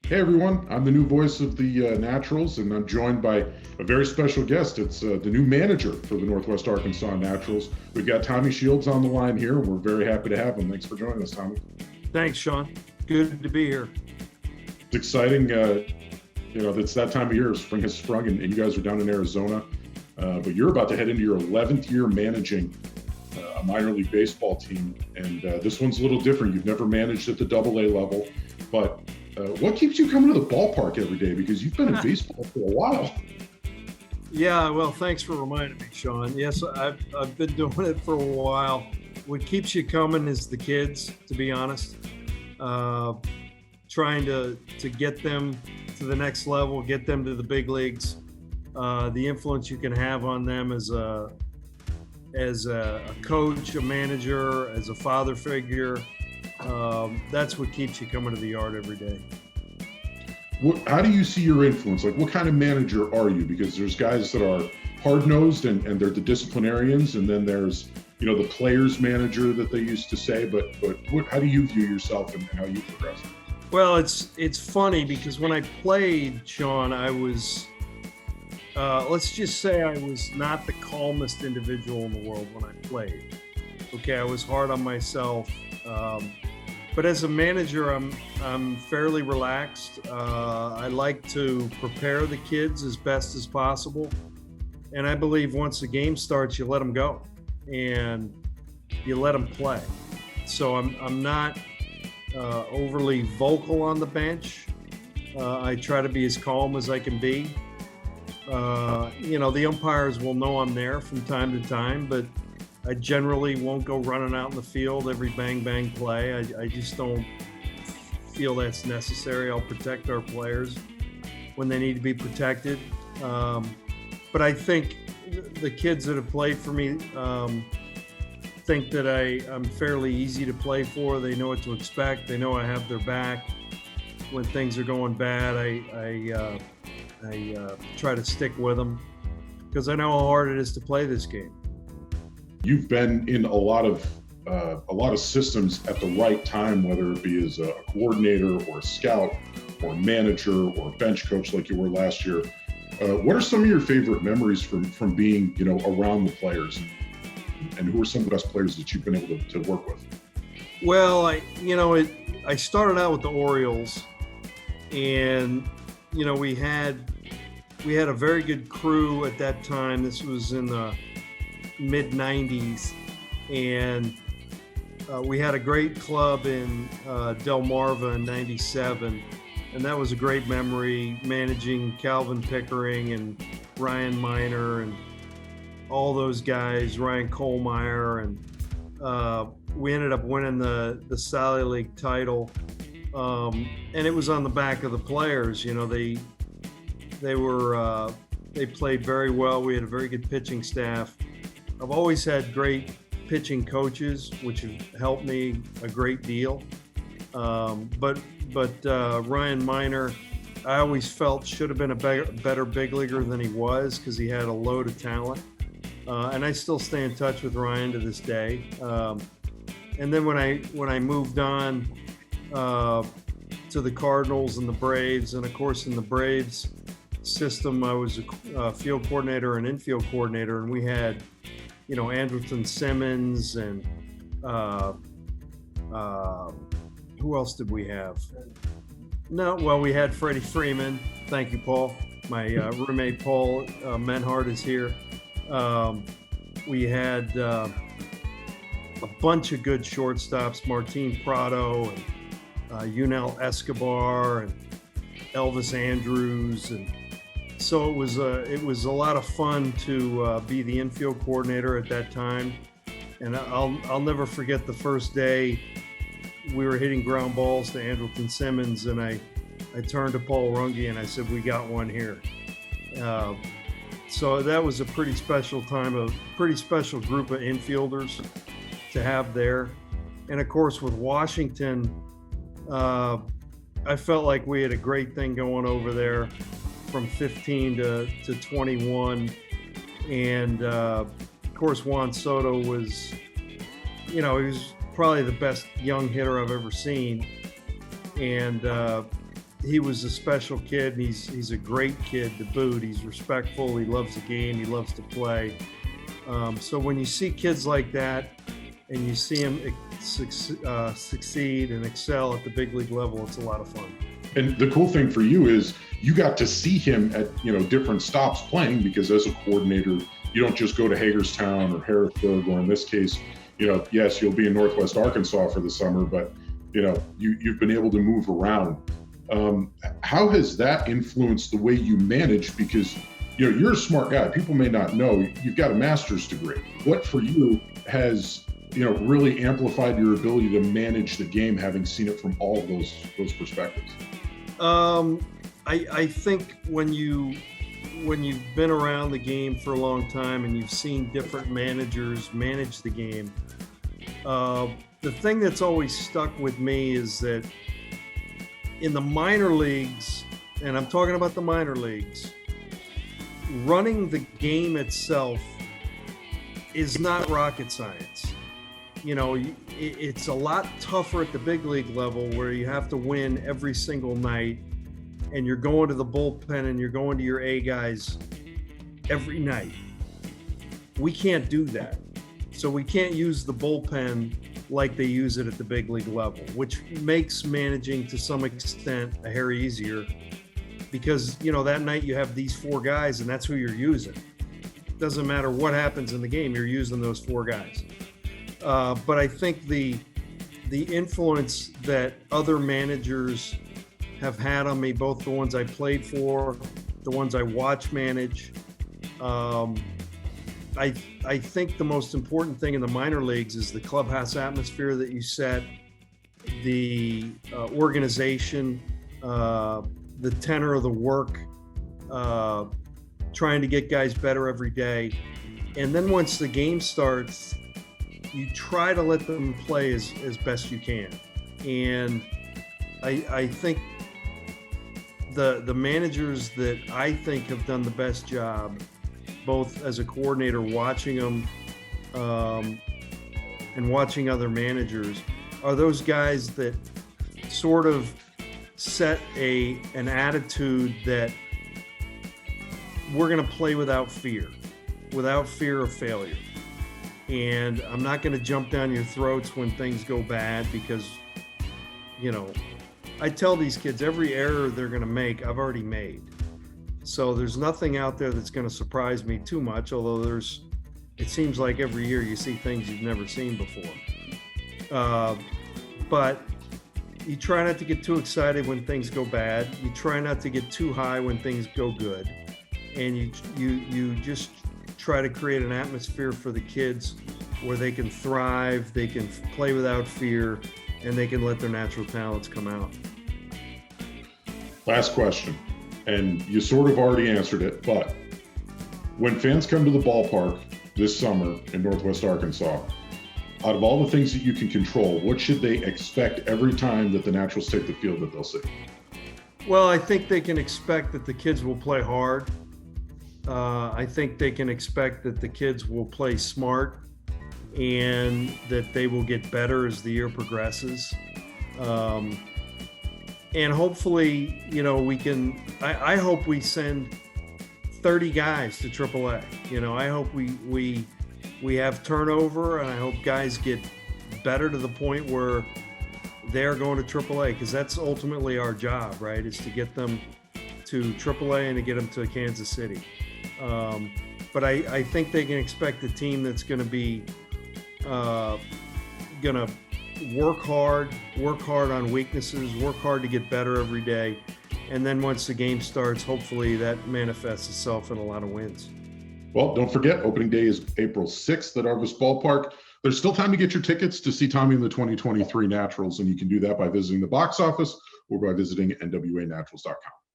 Hey everyone, I'm the new voice of the Naturals, and I'm joined by a very special guest. It's the new manager for the Northwest Arkansas Naturals. We've got Tommy Shields on the line here, and we're very happy to have him. Thanks for joining us, Tommy. Thanks, Sean. Good to be here. It's exciting. It's that time of year. Spring has sprung, and you guys are down in Arizona. But you're about to head into your 11th year managing a minor league baseball team, and this one's a little different. You've never managed at the AA level, but what keeps you coming to the ballpark every day? Because you've been in baseball for a while. Yeah, well, thanks for reminding me, Sean. Yes, I've been doing it for a while. What keeps you coming is the kids, to be honest. Trying to get them to the next level, get them to the big leagues. The influence you can have on them as a coach, a manager, as a father figure. That's what keeps you coming to the yard every day. How do you see your influence? Like, what kind of manager are you? Because there's guys that are hard-nosed and they're the disciplinarians, and then there's, the players manager that they used to say. But how do you view yourself and how you progress? Well, it's funny because when I played, Sean, I was, let's just say I was not the calmest individual in the world when I played. Okay, I was hard on myself. But as a manager, I'm fairly relaxed. I like to prepare the kids as best as possible, and I believe once the game starts, you let them go, and you let them play. So I'm not overly vocal on the bench. I try to be as calm as I can be. The umpires will know I'm there from time to time, but I generally won't go running out in the field every bang play. I just don't feel that's necessary. I'll protect our players when they need to be protected. But I think the kids that have played for me think that I'm fairly easy to play for. They know what to expect. They know I have their back. When things are going bad, I try to stick with them because I know how hard it is to play this game. You've been in a lot of systems at the right time, whether it be as a coordinator or a scout or manager or bench coach like you were last year. What are some of your favorite memories from being, around the players, and who are some of the best players that you've been able to work with? Well, I started out with the Orioles, and we had a very good crew at that time. This was in the mid 90s, and we had a great club in Delmarva in 97, and that was a great memory, managing Calvin Pickering and Ryan Miner and all those guys, Ryan Kohlmeyer, and we ended up winning the Sally League title, and it was on the back of the players. They played very well. We had a very good pitching staff. I've always had great pitching coaches, which have helped me a great deal. But Ryan Miner, I always felt should have been a better big leaguer than he was because he had a load of talent. And I still stay in touch with Ryan to this day. And then when I moved on to the Cardinals and the Braves, and of course in the Braves system, I was a field coordinator and infield coordinator, and we had Andrelton Simmons and who else did we have? We had Freddie Freeman. Thank you, Paul. My roommate Paul Menhart is here. We had a bunch of good shortstops: Martin Prado and Yunel Escobar and Elvis Andrews, and so it was a lot of fun to be the infield coordinator at that time. And I'll never forget the first day we were hitting ground balls to Andrelton Simmons, and I turned to Paul Runge and I said, "We got one here." So that was a pretty special time, a pretty special group of infielders to have there. And of course with Washington, I felt like we had a great thing going over there from 15 to 21. And of course, Juan Soto was, he was probably the best young hitter I've ever seen. And he was a special kid, and he's a great kid to boot. He's respectful. He loves the game. He loves to play. So when you see kids like that, and you see them succeed and excel at the big league level, it's a lot of fun. And the cool thing for you is you got to see him at different stops playing, because as a coordinator, you don't just go to Hagerstown or Harrisburg, or in this case, yes, you'll be in Northwest Arkansas for the summer, but you've been able to move around. How has that influenced the way you manage? Because you're a smart guy. People may not know you've got a master's degree. What for you has really amplified your ability to manage the game, having seen it from all of those perspectives? I think when you've been around the game for a long time and you've seen different managers manage the game, the thing that's always stuck with me is that in the minor leagues, and I'm talking about the minor leagues, running the game itself is not rocket science. It's a lot tougher at the big league level, where you have to win every single night, and you're going to the bullpen and you're going to your A guys every night. We can't do that. So we can't use the bullpen like they use it at the big league level, which makes managing to some extent a hair easier, because that night you have these 4 guys and that's who you're using. It doesn't matter what happens in the game, you're using those 4 guys. But I think the influence that other managers have had on me, both the ones I played for, the ones I watch manage, I think the most important thing in the minor leagues is the clubhouse atmosphere that you set, the organization, the tenor of the work, trying to get guys better every day. And then once the game starts, you try to let them play as best you can. And I think the managers that I think have done the best job, both as a coordinator watching them and watching other managers, are those guys that sort of set an attitude that we're going to play without fear of failure. And I'm not going to jump down your throats when things go bad, because, I tell these kids every error they're going to make, I've already made. So there's nothing out there that's going to surprise me too much, although it seems like every year you see things you've never seen before. But you try not to get too excited when things go bad. You try not to get too high when things go good. And you just try to create an atmosphere for the kids where they can thrive, they can play without fear, and they can let their natural talents come out. Last question, and you sort of already answered it, but when fans come to the ballpark this summer in Northwest Arkansas, out of all the things that you can control, what should they expect every time that the Naturals take the field that they'll see? Well, I think they can expect that the kids will play hard. I think they can expect that the kids will play smart, and that they will get better as the year progresses. And hopefully, I hope we send 30 guys to AAA. I hope we have turnover, and I hope guys get better to the point where they're going to AAA, because that's ultimately our job, right? Is to get them to AAA and to get them to Kansas City. But I think they can expect a team that's going to be going to work hard on weaknesses, work hard to get better every day. And then once the game starts, hopefully that manifests itself in a lot of wins. Well, don't forget, opening day is April 6th at Arvis Ballpark. There's still time to get your tickets to see Tommy and the 2023 Naturals, and you can do that by visiting the box office or by visiting nwanaturals.com.